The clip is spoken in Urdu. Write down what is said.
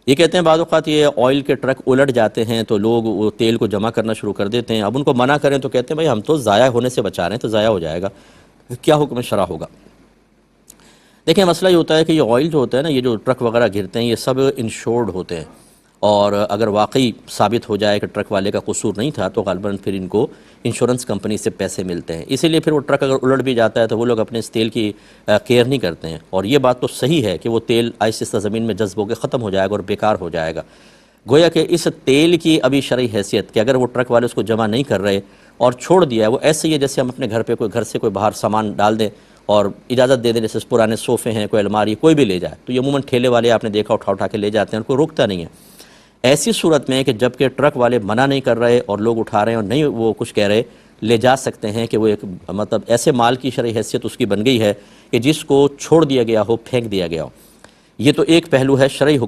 یہ کہتے ہیں بعض اوقات یہ آئل کے ٹرک الٹ جاتے ہیں تو لوگ وہ تیل کو جمع کرنا شروع کر دیتے ہیں. اب ان کو منع کریں تو کہتے ہیں بھائی ہم تو ضائع ہونے سے بچا رہے ہیں، تو ضائع ہو جائے گا. کیا حکم شرع ہوگا؟ دیکھیں مسئلہ یہ ہوتا ہے کہ یہ آئل جو ہوتا ہے نا، یہ جو ٹرک وغیرہ گرتے ہیں، یہ سب انشورڈ ہوتے ہیں، اور اگر واقعی ثابت ہو جائے کہ ٹرک والے کا قصور نہیں تھا تو غالباً پھر ان کو انشورنس کمپنی سے پیسے ملتے ہیں. اسی لیے پھر وہ ٹرک اگر الٹ بھی جاتا ہے تو وہ لوگ اپنے اس تیل کی کیئر نہیں کرتے ہیں. اور یہ بات تو صحیح ہے کہ وہ تیل آہستہ آہستہ زمین میں جذب ہو کے ختم ہو جائے گا اور بیکار ہو جائے گا. گویا کہ اس تیل کی ابھی شرعی حیثیت کہ اگر وہ ٹرک والے اس کو جمع نہیں کر رہے اور چھوڑ دیا ہے، وہ ایسے ہی ہے جیسے ہم اپنے گھر پہ گھر سے کوئی باہر سامان ڈال دیں اور اجازت دے دیں، جیسے پرانے صوفے ہیں، کوئی الماری، کوئی بھی لے جائے، تو یہ عموماً ٹھیلے والے آپ نے دیکھا اٹھا کے لے جاتے ہیں اور کوئی روکتا نہیں ہے. ایسی صورت میں کہ جب کہ ٹرک والے منع نہیں کر رہے اور لوگ اٹھا رہے ہیں اور نہیں وہ کچھ کہہ رہے، لے جا سکتے ہیں کہ وہ ایک مطلب ایسے مال کی شرعی حیثیت اس کی بن گئی ہے کہ جس کو چھوڑ دیا گیا ہو، پھینک دیا گیا ہو. یہ تو ایک پہلو ہے شرعی حکم.